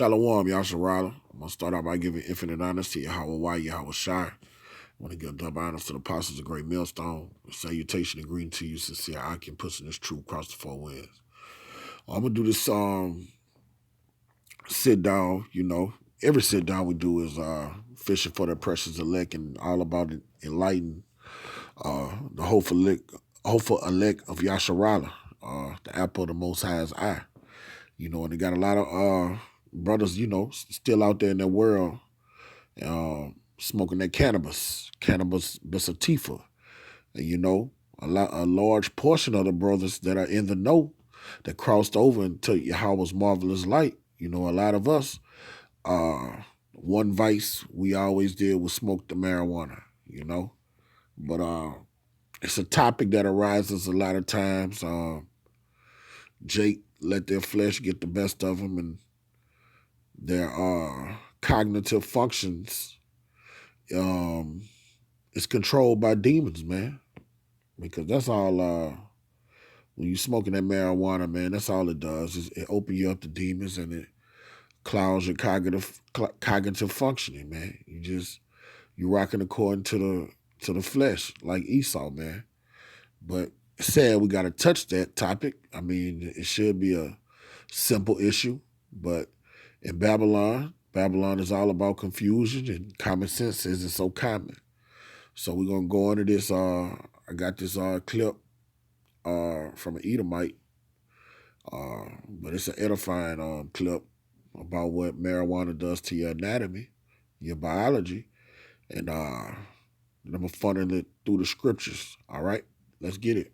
Shalom, Yasharala. I'm going to start out by giving infinite honors to Yahweh, Yahweh Shai. I want to give double honors to the apostles of Great Millstone. A salutation and greeting to you, sincere Akim, pushing this truth across the four winds. I'm going to do this sit down, Every sit down we do is fishing for the precious elect and all about it, enlighten the hopeful elect of Yasharala, the apple of the Most High's eye. And they got a lot of brothers, still out there in that world smoking that cannabis sativa. And a large portion of the brothers that are in the know that crossed over into Yahweh's marvelous light. A lot of us, one vice we always did was smoke the marijuana, But it's a topic that arises a lot of times. Jake let their flesh get the best of them, and their cognitive functions is controlled by demons, man. Because that's all. When you smoking that marijuana, man, that's all it does. Is it open you up to demons and it clouds your cognitive functioning, man. You rocking according to the flesh, like Esau, man. But it's sad we got to touch that topic. I mean, it should be a simple issue, but in Babylon is all about confusion, and common sense isn't so common. So we're gonna go into this. I got this clip from an Edomite, but it's an edifying clip about what marijuana does to your anatomy, your biology, and I'm gonna funnel it through the scriptures. All right, let's get it.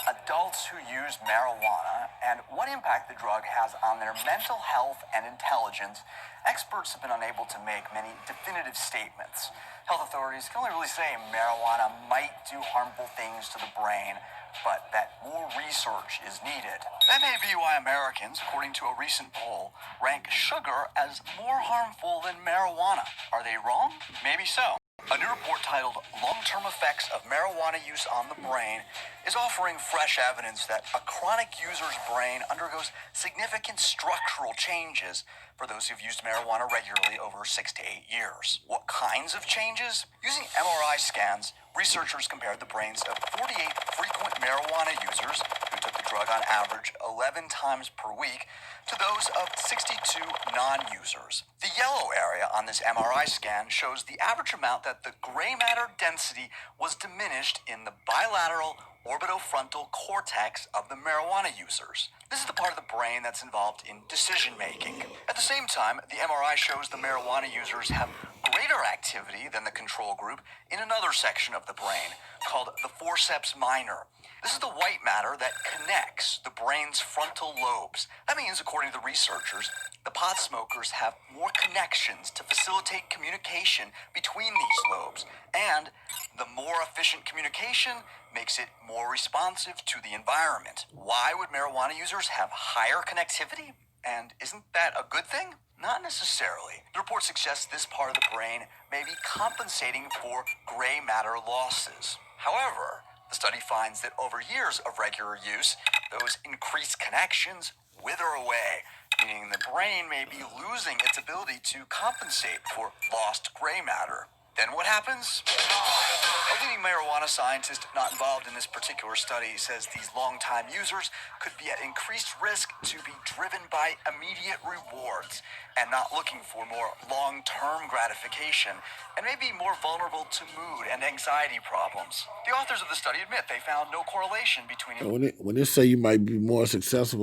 Adults who use marijuana and what impact the drug has on their mental health and intelligence, experts have been unable to make many definitive statements. Health authorities can only really say marijuana might do harmful things to the brain, but that more research is needed. That may be why Americans, according to a recent poll, rank sugar as more harmful than marijuana. Are they wrong? Maybe so. A new report titled Long-Term Effects of Marijuana Use on the Brain is offering fresh evidence that a chronic user's brain undergoes significant structural changes for those who've used marijuana regularly over 6 to 8 years. What kinds of changes? Using MRI scans, researchers compared the brains of 48 frequent marijuana users who took the drug on average 11 times per week to those of 62 non-users. The yellow area on this MRI scan shows the average amount that the gray matter density was diminished in the bilateral orbitofrontal cortex of the marijuana users. This is the part of the brain that's involved in decision-making. At the same time, the MRI shows the marijuana users have greater activity than the control group in another section of the brain, called the forceps minor. This is the white matter that connects the brain's frontal lobes. That means, according to the researchers, the pot smokers have more connections to facilitate communication between these lobes, and the more efficient communication makes it more responsive to the environment. Why would marijuana users have higher connectivity? And isn't that a good thing? Not necessarily. The report suggests this part of the brain may be compensating for gray matter losses. However, the study finds that over years of regular use, those increased connections wither away, meaning the brain may be losing its ability to compensate for lost gray matter. Then what happens? A leading marijuana scientist not involved in this particular study says these long-time users could be at increased risk to be driven by immediate rewards and not looking for more long-term gratification, and may be more vulnerable to mood and anxiety problems. The authors of the study admit they found no correlation between... When they say you might be more successive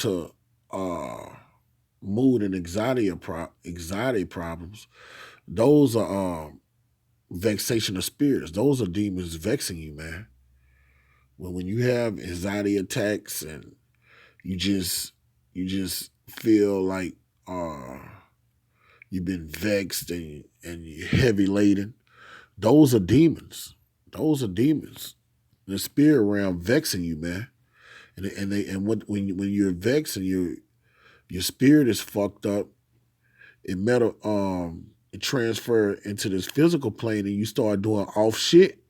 to mood and anxiety problems, those are vexation of spirits. Those are demons vexing you, man. When you have anxiety attacks and you just feel like you've been vexed and you're heavy laden, those are demons. Those are demons. The spirit realm vexing you, man. When you're vexed and your spirit is fucked up, it transfer into this physical plane and you start doing off shit.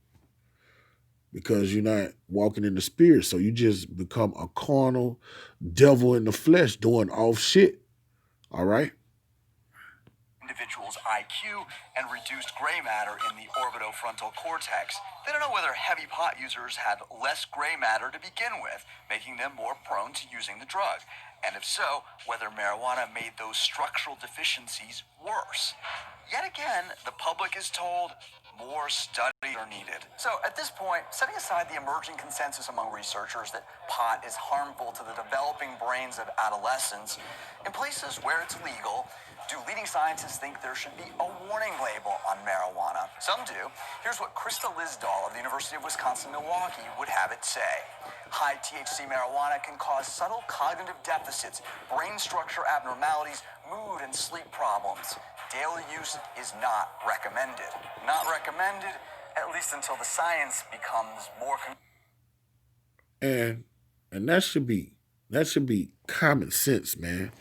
because you're not walking in the spirit. So you just become a carnal devil in the flesh doing off shit. All right? Individual's IQ and reduced gray matter in the orbitofrontal cortex. They don't know whether heavy pot users had less gray matter to begin with, making them more prone to using the drug. And if so, whether marijuana made those structural deficiencies worse. Yet again, the public is told more studies are needed. So at this point, setting aside the emerging consensus among researchers that pot is harmful to the developing brains of adolescents, in places where it's legal, do leading scientists think there should be a warning label on marijuana? Some do. Here's what Krista Lisdahl of the University of Wisconsin-Milwaukee would have it say. High THC marijuana can cause subtle cognitive deficits, brain structure abnormalities, mood and sleep problems. Daily use is not recommended. Not recommended, at least until the science becomes more... And that should be common sense, man.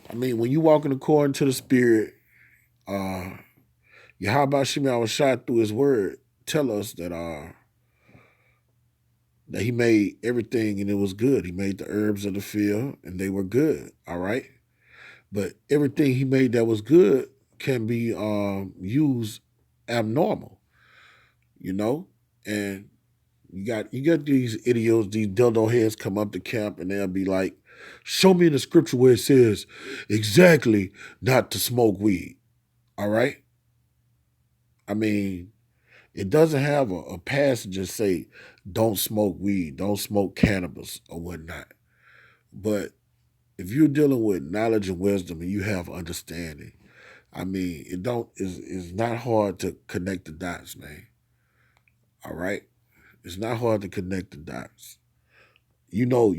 I mean, when you walking according to the spirit, Yahweh Shemi shot through his word tell us that he made everything and it was good. He made the herbs of the field and they were good. All right. But everything he made that was good can be used abnormal, you know? And you got these idiots, these dildo heads come up to camp and they'll be like, show me in the scripture where it says exactly not to smoke weed. All right? I mean, it doesn't have a passage that say don't smoke weed, don't smoke cannabis or whatnot. But if you're dealing with knowledge and wisdom and you have understanding, I mean, it's not hard to connect the dots, man. All right? It's not hard to connect the dots. You know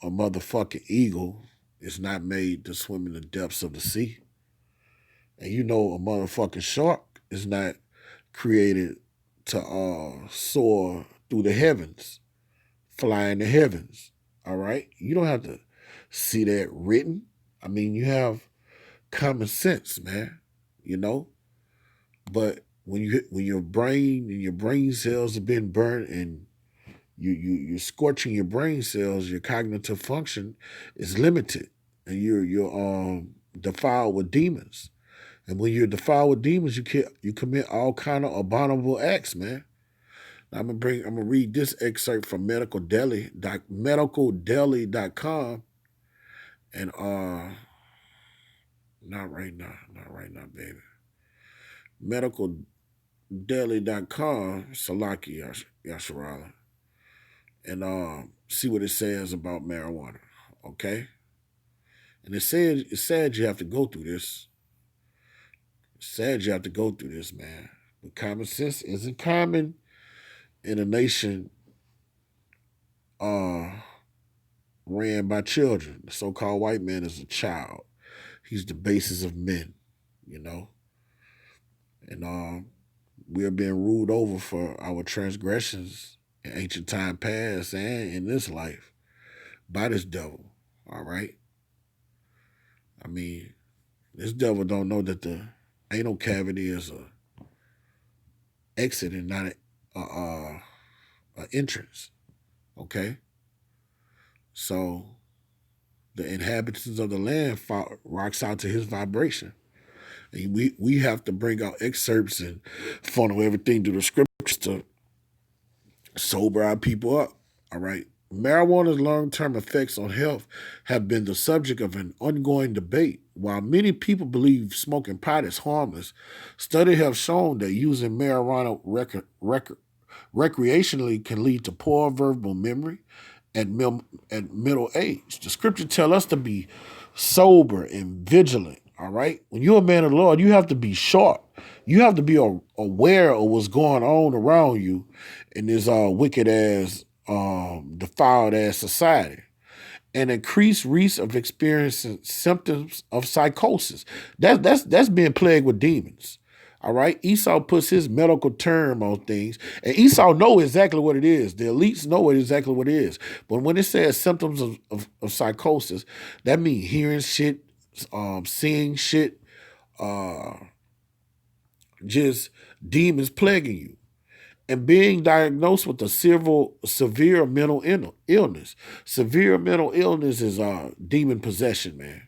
a motherfucking eagle is not made to swim in the depths of the sea. And you know a motherfucking shark is not created to soar through the heavens, fly in the heavens. All right? You don't have to see that written. I mean, you have common sense, man, you know? But when your brain and your brain cells have been burnt and you're scorching your brain cells, your cognitive function is limited, and you're defiled with demons. And when you're defiled with demons, you commit all kind of abominable acts, man. Now I'm gonna read this excerpt from medicaldaily.com, and not right now, baby. Medicaldaily.com, Salaki Yasharala, and see what it says about marijuana, okay? And it said you have to go through this. It's sad you have to go through this, man. But common sense isn't common in a nation ran by children. The so-called white man is a child. He's the basis of men, you know? And we are being ruled over for our transgressions in ancient time past and in this life by this devil, all right? I mean, this devil don't know that the anal cavity is a exit and not a entrance, okay? So the inhabitants of the land rocks out to his vibration. And we have to bring out excerpts and funnel everything to the scriptures to sober our people up, all right? Marijuana's long-term effects on health have been the subject of an ongoing debate. While many people believe smoking pot is harmless, studies have shown that using marijuana recreationally can lead to poor verbal memory at middle age. The scripture tell us to be sober and vigilant, all right? When you're a man of the Lord, you have to be sharp. You have to be aware of what's going on around you in this wicked-ass, defiled-ass society. An increased risk of experiencing symptoms of psychosis. That's being plagued with demons. All right. Esau puts his medical term on things, and Esau know exactly what it is. The elites know exactly what it is. But when it says symptoms of psychosis, that means hearing shit, seeing shit, just demons plaguing you. and being diagnosed with a severe mental illness. Severe mental illness is demon possession, man.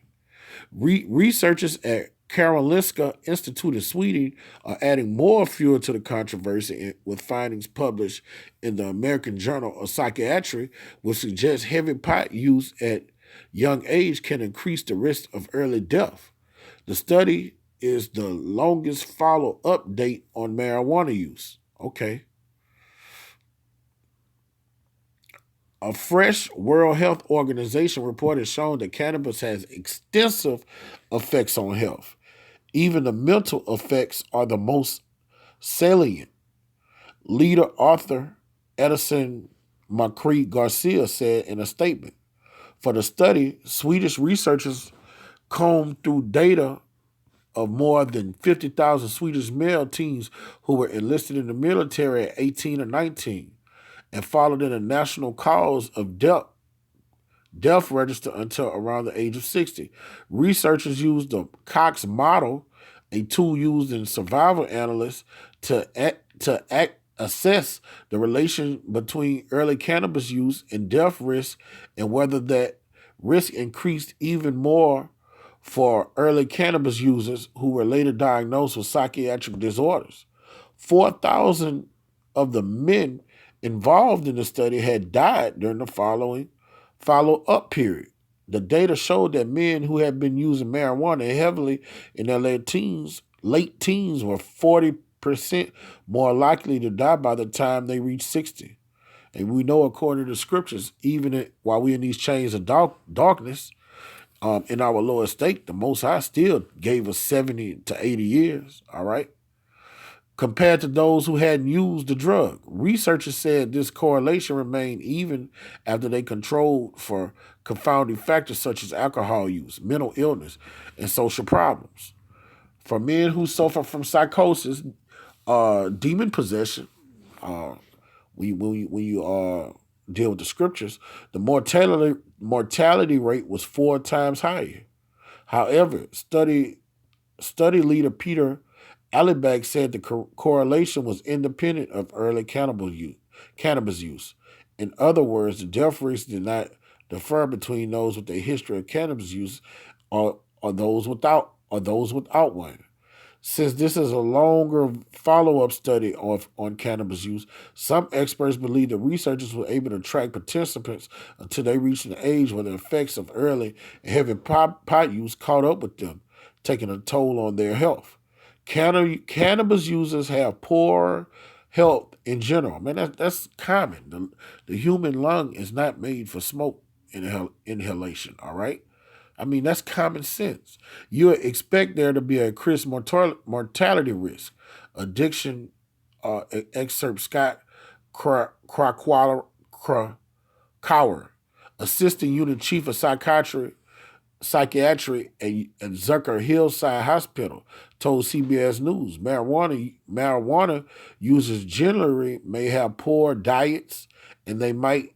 Researchers at Karolinska Institute in Sweden are adding more fuel to the controversy with findings published in the American Journal of Psychiatry, which suggests heavy pot use at young age can increase the risk of early death. The study is the longest follow-up date on marijuana use. Okay. A fresh World Health Organization report has shown that cannabis has extensive effects on health. Even the mental effects are the most salient. Leader author Edison Macri Garcia said in a statement. For the study, Swedish researchers combed through data of more than 50,000 Swedish male teens who were enlisted in the military at 18 or 19 and followed in a national cause of death register until around the age of 60. Researchers used the Cox model, a tool used in survival analysts, to assess the relation between early cannabis use and death risk and whether that risk increased even more for early cannabis users who were later diagnosed with psychiatric disorders. 4,000 of the men involved in the study had died during the follow-up period. The data showed that men who had been using marijuana heavily in their late teens were 40% more likely to die by the time they reached 60. And we know, according to the scriptures, even while we're in these chains of darkness, in our lower state, the Most High still gave us 70 to 80 years, all right? Compared to those who hadn't used the drug. Researchers said this correlation remained even after they controlled for confounding factors such as alcohol use, mental illness, and social problems. For men who suffer from psychosis, demon possession, when you deal with the scriptures, the mortality rate was 4 times higher. However, study leader Peter Alibek said the correlation was independent of early cannabis use. In other words, the death rates did not differ between those with a history of cannabis use or those without one. Since this is a longer follow-up study on cannabis use, some experts believe the researchers were able to track participants until they reached an age where the effects of early and heavy pot use caught up with them, taking a toll on their health. Cannabis users have poor health in general. Man, that's common. The human lung is not made for smoke inhalation, all right? I mean, that's common sense. You expect there to be a increased mortality risk. Addiction, excerpt Scott Krakauer, assistant unit chief of psychiatry at Zucker Hillside Hospital, told CBS News marijuana users generally may have poor diets and they might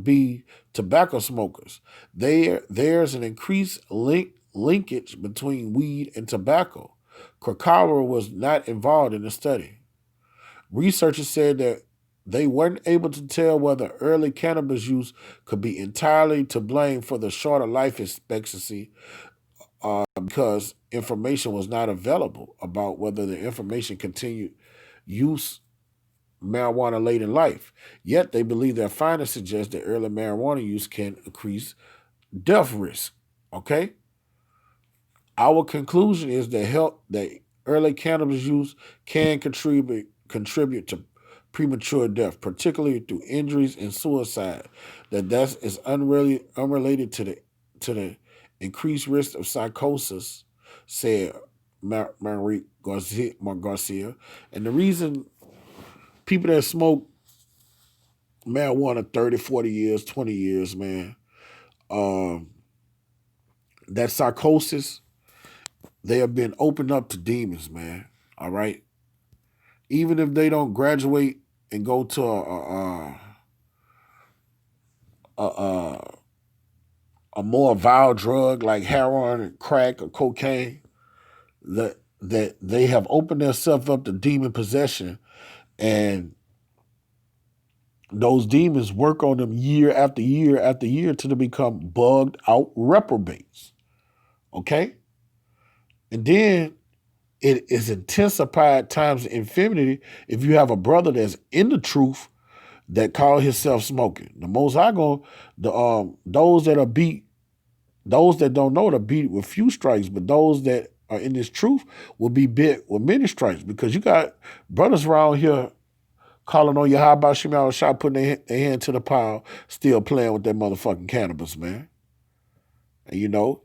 be tobacco smokers. There's an increased linkage between weed and tobacco. Krakauer was not involved in the study. Researchers said that they weren't able to tell whether early cannabis use could be entirely to blame for the shorter life expectancy because information was not available about whether the information continued use marijuana late in life. Yet they believe their findings suggest that early marijuana use can increase death risk. Okay? Our conclusion is that early cannabis use can contribute to premature death, particularly through injuries and suicide. That is unrelated to the increased risk of psychosis, said Marie Garcia. And the reason people that smoke marijuana 30, 40 years, 20 years, man, that psychosis, they have been opened up to demons, man. All right? Even if they don't graduate and go to a more vile drug like heroin and crack or cocaine, that they have opened themselves up to demon possession, and those demons work on them year after year after year till they become bugged out reprobates. Okay? And then it is intensified times infinity if you have a brother that's in the truth that call himself smoking. The Most High going those that are beat, those that don't know it are beat with few strikes, but those that are in this truth will be bit with many strikes, because you got brothers around here calling on Yahweh Shem Yahushua, putting their hand to the pile, still playing with that motherfucking cannabis, man. And you know,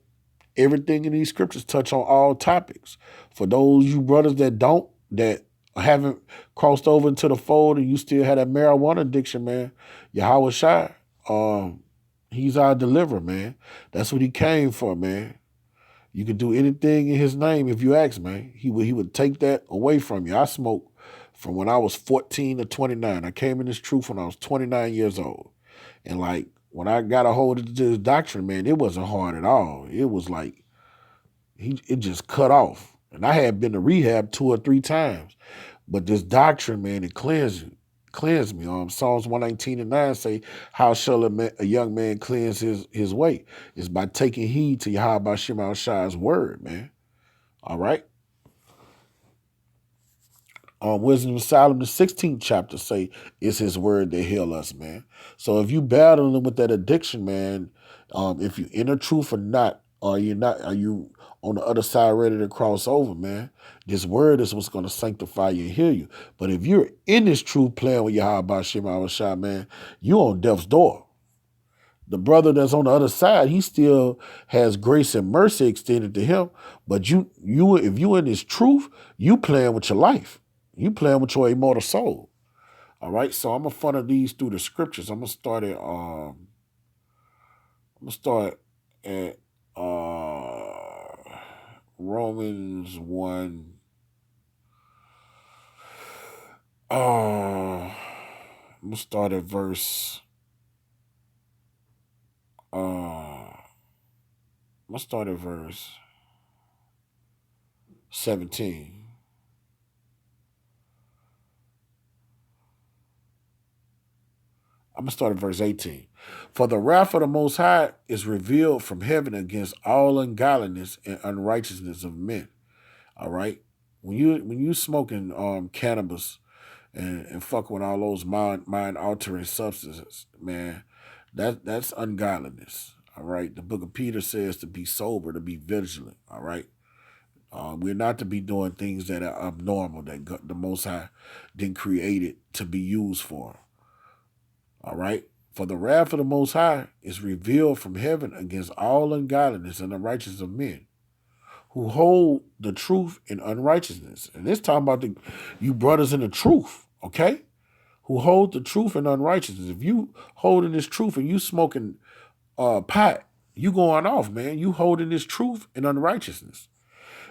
everything in these scriptures touch on all topics. For those you brothers that haven't crossed over into the fold and you still had that marijuana addiction, man, Yahweh Shai, he's our deliverer, man. That's what he came for, man. You could do anything in his name if you ask, man. He would take that away from you. I smoked from when I was 14 to 29. I came in this truth when I was 29 years old. And like, when I got a hold of this doctrine, man, it wasn't hard at all. It was like, it just cut off. And I had been to rehab 2 or 3 times. But this doctrine, man, it cleansed me. Psalms 119:9 say, how shall a young man cleanse his way? It's by taking heed to Yahweh Shem Shai's word, man. All right? Wisdom of Solomon, the 16th chapter say, it's his word that heal us, man. So if you battling with that addiction, man, if you in the truth or not, are you on the other side ready to cross over, man? This word is what's going to sanctify you and heal you. But if you're in this truth playing with Yahweh Shem Yahushua, man, you on death's door. The brother that's on the other side, he still has grace and mercy extended to him. But you if you in this truth, you playing with your life. You playing with your immortal soul. All right, so I'm gonna funnel these through the scriptures. I'm gonna start at Romans 1. I'm gonna start at verse 17. I'm going to start at verse 18. For the wrath of the Most High is revealed from heaven against all ungodliness and unrighteousness of men. All right? When you smoking cannabis and fucking with all those mind-altering substances, man, that's ungodliness. All right? The book of Peter says to be sober, to be vigilant. All right? We're not to be doing things that are abnormal, that the Most High didn't create it to be used for. All right? For the wrath of the Most High is revealed from heaven against all ungodliness and unrighteousness of men, who hold the truth in unrighteousness. And it's talking about you brothers in the truth, okay? Who hold the truth in unrighteousness. If you holding this truth and you smoking pot, you going off, man. You holding this truth in unrighteousness.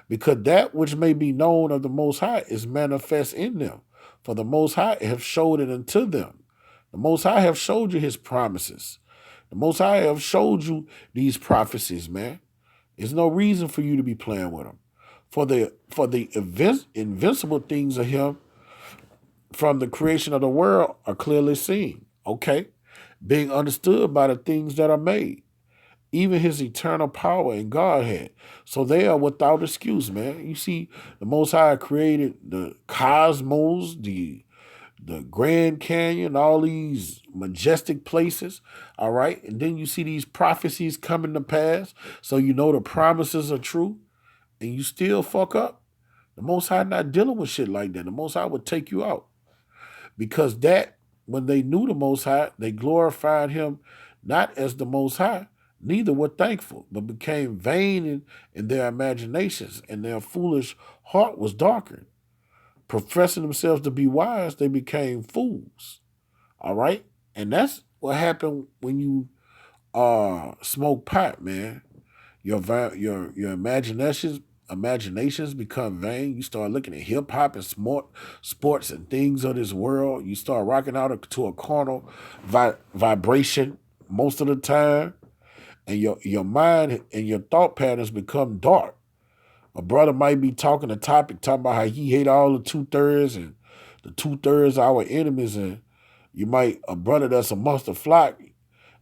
Because that which may be known of the Most High is manifest in them. For the Most High have showed it unto them. The Most High have showed you his promises. The Most High have showed you these prophecies, man. There's no reason for you to be playing with them. For the invincible things of him from the creation of the world are clearly seen, okay? Being understood by the things that are made, even his eternal power and Godhead. So they are without excuse, man. You see, the Most High created the cosmos, the Grand Canyon, all these majestic places, all right? And then you see these prophecies coming to pass, so you know the promises are true, and you still fuck up. The Most High not dealing with shit like that. The Most High would take you out. Because when they knew the Most High, they glorified him not as the Most High, neither were thankful, but became vain in their imaginations, and their foolish heart was darkened. Professing themselves to be wise, they became fools. All right? And that's what happened when you smoke pot, man. Your imaginations become vain. You start looking at hip hop and sports and things of this world. You start rocking out to a carnal vibration most of the time, and your mind and your thought patterns become dark. A brother might be talking about how he hate all the 2/3 and the 2/3 our enemies, and You might, a brother that's amongst the flock,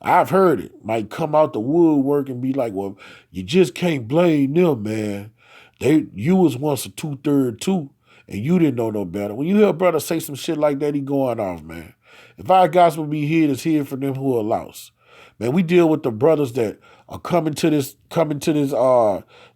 I've heard it, might come out the woodwork and be like, well, you just can't blame them, man. You was once a 2/3 too, and you didn't know no better. When you hear a brother say some shit like that, he going off, man. If our gospel be hid, it's hid for them who are lost. Man, we deal with the brothers that are coming to this,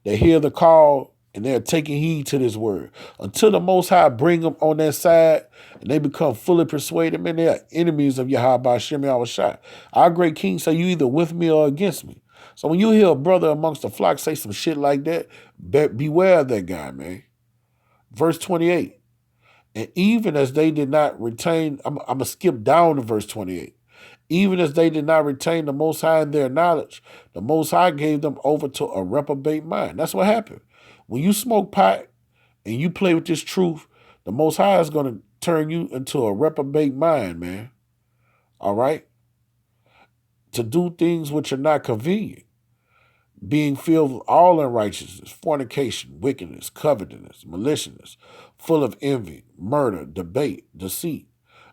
they hear the call and they're taking heed to this word. Until the Most High bring them on their side and they become fully persuaded, man, they are enemies of Yahweh Shem Yahushua. Our great king say, you either with me or against me. So when you hear a brother amongst the flock say some shit like that, beware of that guy, man. Verse 28. And even as they did not retain, I'm going to skip down to verse 28. Even as they did not retain the Most High in their knowledge, the Most High gave them over to a reprobate mind. That's what happened. When you smoke pot and you play with this truth, the Most High is going to turn you into a reprobate mind, man. All right? To do things which are not convenient. Being filled with all unrighteousness, fornication, wickedness, covetousness, maliciousness, full of envy, murder, debate, deceit,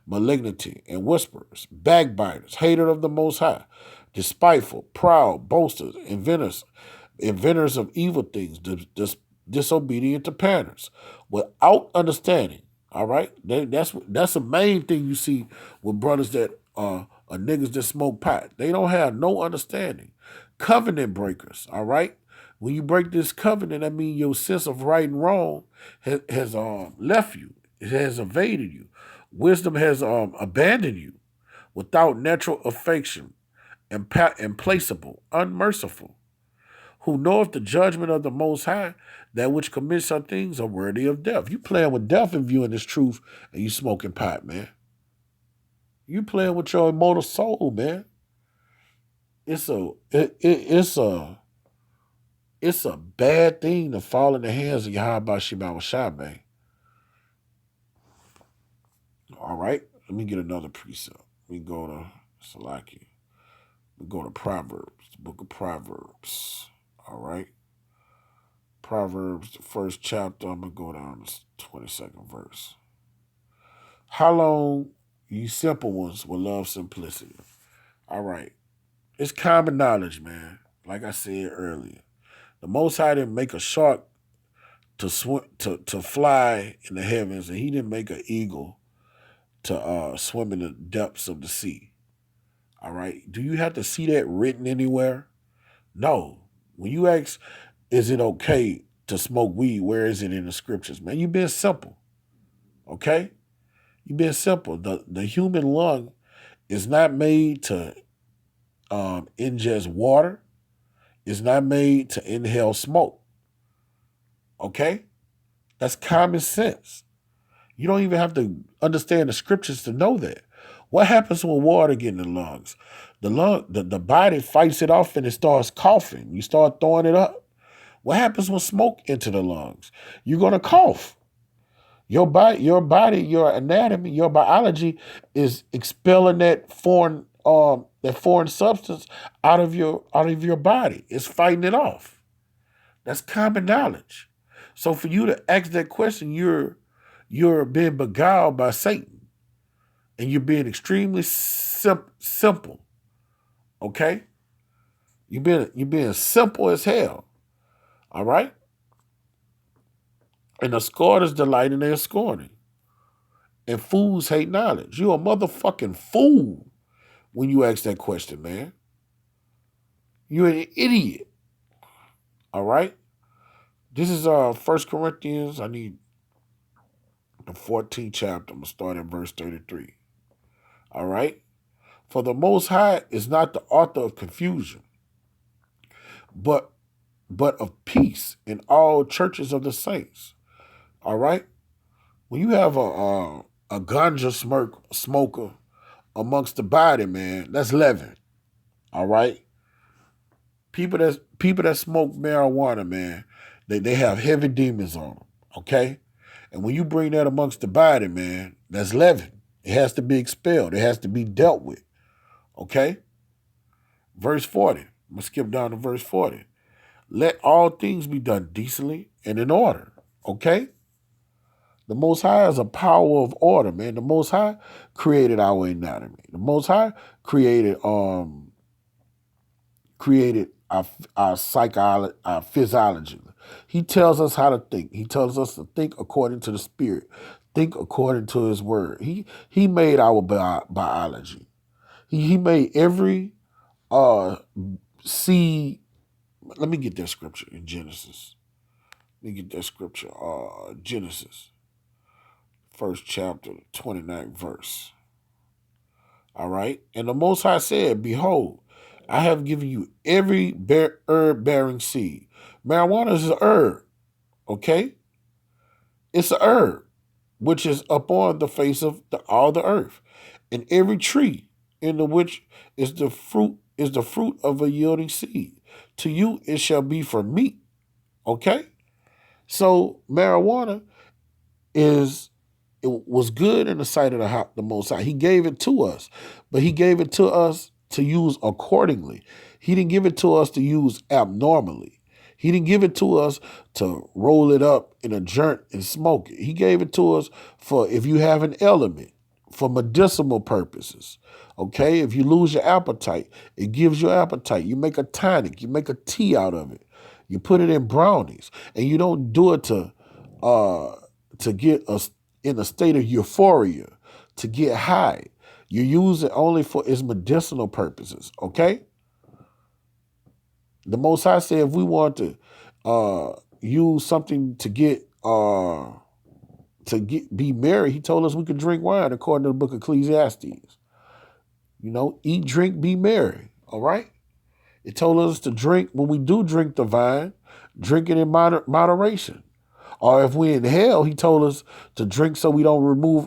malignity, and whisperers, backbiters, haters of the Most High, despiteful, proud, boasters, inventors of evil things, disobedient to parents, without understanding. All right, that's the main thing you see with brothers that are niggas that smoke pot. They don't have no understanding. Covenant breakers. All right. When you break this covenant, that means your sense of right and wrong has left you. It has evaded you. Wisdom has abandoned you. Without natural affection, implacable, unmerciful, who knoweth the judgment of the Most High, that which commits some things are worthy of death. You playing with death and viewing this truth, and you smoking pot, man. You playing with your immortal soul, man. It's a bad thing to fall in the hands of Yahweh Shema Shah, man. All right, let me get another precept. We go to Salaki. We go to Proverbs, the book of Proverbs. All right. Proverbs, the first chapter, I'm going to go down to 22nd verse. How long you simple ones will love simplicity? All right. It's common knowledge, man. Like I said earlier. The Most High didn't make a shark to fly in the heavens, and he didn't make an eagle to swim in the depths of the sea. All right. Do you have to see that written anywhere? No. When you ask, is it okay to smoke weed? Where is it in the scriptures? Man, you've been simple. Okay? You've been simple. The human lung is not made to ingest water. It's not made to inhale smoke. Okay? That's common sense. You don't even have to understand the scriptures to know that. What happens when water gets in the lungs? The body fights it off and it starts coughing. You start throwing it up. What happens when smoke enter the lungs? You're gonna cough. Your body, your anatomy, your biology is expelling that foreign substance out of your body. It's fighting it off. That's common knowledge. So for you to ask that question, you're being beguiled by Satan, and you're being extremely simple. Okay, you're being simple as hell. All right. And the scorners delight in their scorning. And fools hate knowledge. You're a motherfucking fool when you ask that question, man. You're an idiot. All right? This is 1 Corinthians. I need the 14th chapter. I'm going to start at verse 33. All right? For the Most High is not the author of confusion, but of peace in all churches of the saints. All right? When you have a ganja smoker amongst the body, man, that's leaven. All right? People that smoke marijuana, man, they have heavy demons on them. Okay? And when you bring that amongst the body, man, that's leaven. It has to be expelled. It has to be dealt with. Okay? Verse 40. I'm going to skip down to verse 40. Let all things be done decently and in order. Okay? The Most High is a power of order, man. The Most High created our anatomy. The Most High created our psychology, our physiology. He tells us how to think. He tells us to think according to the Spirit, think according to His Word. He made our biology. He made every seed. Let me get that scripture in Genesis. Let me get that scripture. Genesis, first chapter, 29th verse. All right. And the Most High said, behold, I have given you every herb-bearing seed. Marijuana is an herb, okay? It's an herb, which is upon the face of all the earth. And every tree in the which is the fruit of a yielding seed. To you it shall be for meat, okay? So marijuana it was good in the sight of the Most High. He gave it to us, but He gave it to us to use accordingly. He didn't give it to us to use abnormally. He didn't give it to us to roll it up in a joint and smoke it. He gave it to us for if you have an ailment, for medicinal purposes. Okay, if you lose your appetite, it gives you appetite. You make a tonic, you make a tea out of it. You put it in brownies, and you don't do it to get us in a state of euphoria, to get high. You use it only for its medicinal purposes, okay? The Most High said if we want to use something to be merry, He told us we could drink wine according to the book of Ecclesiastes. You know, eat, drink, be merry, all right? It told us to drink, when we do drink the wine, drink it in moderation. Or if we in hell, He told us to drink so we don't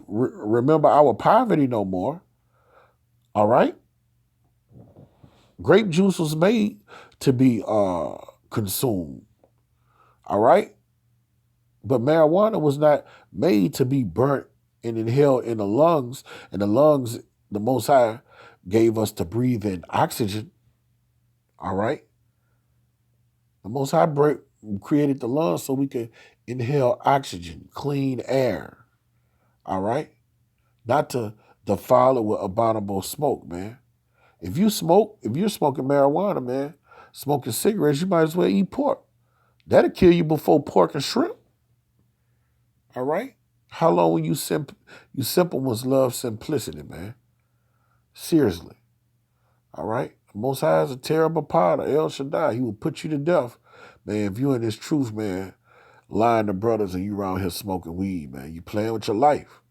remember our poverty no more. All right? Grape juice was made to be consumed. All right? But marijuana was not made to be burnt and inhaled in the lungs. And the lungs, the Most High gave us to breathe in oxygen. All right? The Most High created the lungs so we could inhale oxygen, clean air. All right? Not to defile it with abominable smoke, man. If you're smoking marijuana, man, smoking cigarettes, you might as well eat pork. That'll kill you before pork and shrimp. All right? How long will you simple ones love simplicity, man? Seriously. All right? The Most High is a terrible potter, El Shaddai. He will put you to death. Man, if you in this truth, man, lying to brothers and you around here smoking weed, man, you playing with your life.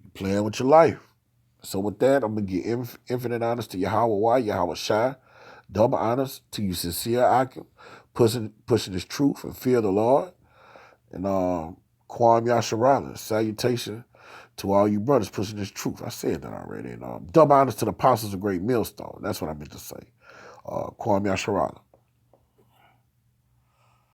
You playing with your life. So with that, I'm going to give infinite honors to Yahweh Yahweh Shai, double honors to you sincere Akim, pushing this truth and fear the Lord, and Kwam Yasharala, salutation to all you brothers pushing this truth. I said that already. And double honors to the apostles of Great Millstone. That's what I meant to say. Kwam Yasharala.